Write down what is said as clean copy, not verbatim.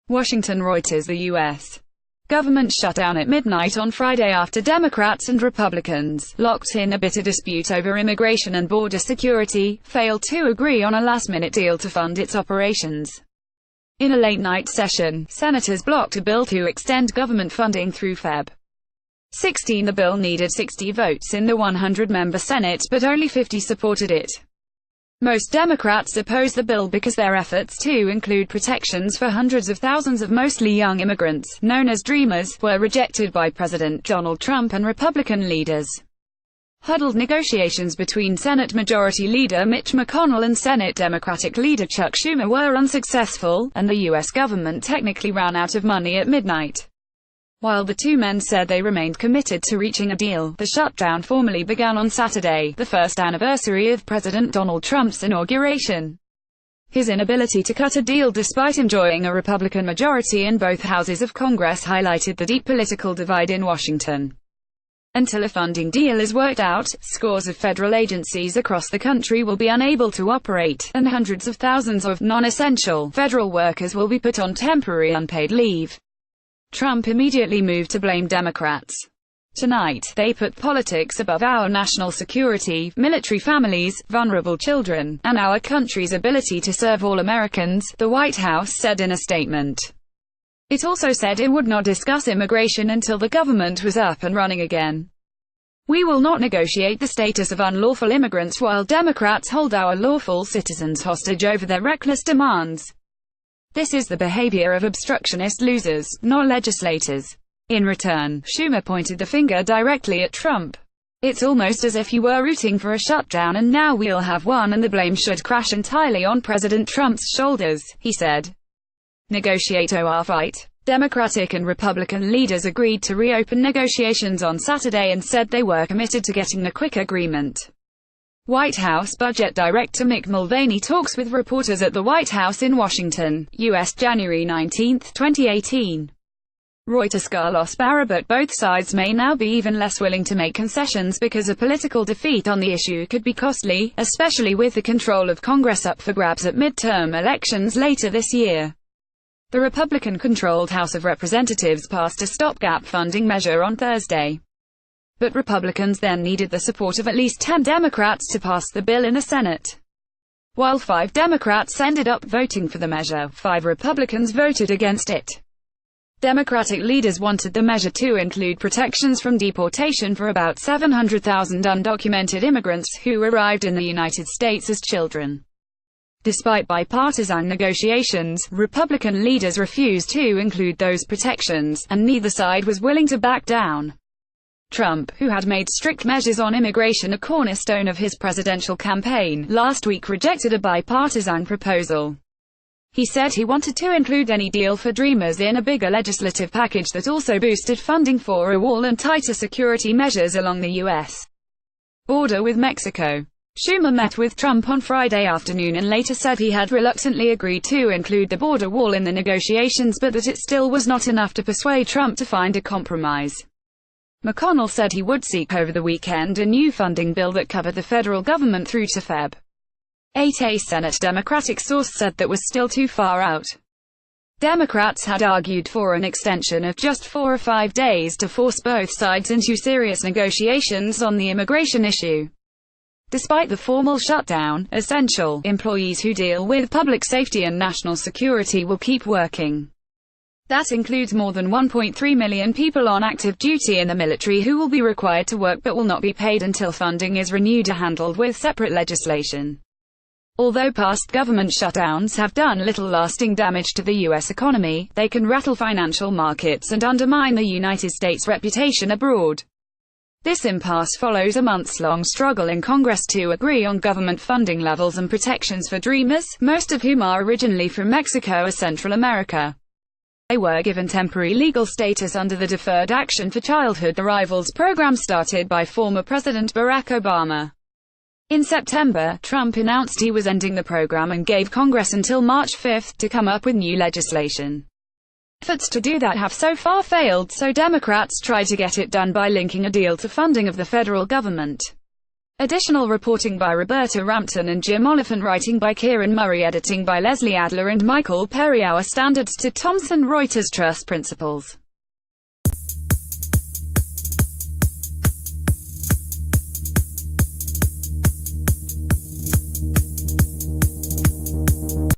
Washington. Reuters. The U.S. government shut down at midnight on Friday after Democrats and Republicans, locked in a bitter dispute over immigration and border security, failed to agree on a last-minute deal to fund its operations. In a late-night session, senators blocked a bill to extend government funding through Feb. 16. The bill needed 60 votes in the 100-member Senate, but only 50 supported it. Most Democrats opposed the bill because their efforts to include protections for hundreds of thousands of mostly young immigrants, known as Dreamers, were rejected by President Donald Trump and Republican leaders. Huddled negotiations between Senate Majority Leader Mitch McConnell and Senate Democratic Leader Chuck Schumer were unsuccessful, and the U.S. government technically ran out of money at midnight. While the two men said they remained committed to reaching a deal, the shutdown formally began on Saturday, the first anniversary of President Donald Trump's inauguration. His inability to cut a deal despite enjoying a Republican majority in both houses of Congress highlighted the deep political divide in Washington. Until a funding deal is worked out, scores of federal agencies across the country will be unable to operate, and hundreds of thousands of non-essential federal workers will be put on temporary unpaid leave. Trump immediately moved to blame Democrats. Tonight, they put politics above our national security, military families, vulnerable children, and our country's ability to serve all Americans, the White House said in a statement. It also said it would not discuss immigration until the government was up and running again. We will not negotiate the status of unlawful immigrants while Democrats hold our lawful citizens hostage over their reckless demands. This is the behavior of obstructionist losers, not legislators. In return, Schumer pointed the finger directly at Trump. It's almost as if you were rooting for a shutdown and now we'll have one and the blame should crash entirely on President Trump's shoulders, he said. Negotiate or fight. Democratic and Republican leaders agreed to reopen negotiations on Saturday and said they were committed to getting a quick agreement. White House Budget Director Mick Mulvaney talks with reporters at the White House in Washington, U.S. January 19, 2018. Reuters. Carlos Barra. But both sides may now be even less willing to make concessions because a political defeat on the issue could be costly, especially with the control of Congress up for grabs at midterm elections later this year. The Republican-controlled House of Representatives passed a stopgap funding measure on Thursday. But Republicans then needed the support of at least 10 Democrats to pass the bill in the Senate. While 5 Democrats ended up voting for the measure, 5 Republicans voted against it. Democratic leaders wanted the measure to include protections from deportation for about 700,000 undocumented immigrants who arrived in the United States as children. Despite bipartisan negotiations, Republican leaders refused to include those protections, and neither side was willing to back down. Trump, who had made strict measures on immigration a cornerstone of his presidential campaign, last week rejected a bipartisan proposal. He said he wanted to include any deal for Dreamers in a bigger legislative package that also boosted funding for a wall and tighter security measures along the U.S. border with Mexico. Schumer met with Trump on Friday afternoon and later said he had reluctantly agreed to include the border wall in the negotiations but that it still was not enough to persuade Trump to find a compromise. McConnell said he would seek over the weekend a new funding bill that covered the federal government through to Feb. 8. A Senate Democratic source said that was still too far out. Democrats had argued for an extension of just 4 or 5 days to force both sides into serious negotiations on the immigration issue. Despite the formal shutdown, essential employees who deal with public safety and national security will keep working. That includes more than 1.3 million people on active duty in the military who will be required to work but will not be paid until funding is renewed or handled with separate legislation. Although past government shutdowns have done little lasting damage to the U.S. economy, they can rattle financial markets and undermine the United States' reputation abroad. This impasse follows a months-long struggle in Congress to agree on government funding levels and protections for Dreamers, most of whom are originally from Mexico or Central America. They were given temporary legal status under the Deferred Action for Childhood Arrivals program started by former President Barack Obama. In September, Trump announced he was ending the program and gave Congress until March 5 to come up with new legislation. Efforts to do that have so far failed, so Democrats try to get it done by linking a deal to funding of the federal government. Additional reporting by Roberta Rampton and Jim Oliphant, writing by Kieran Murray, editing by Leslie Adler and Michael Perry. Our standards to Thomson Reuters Trust Principles.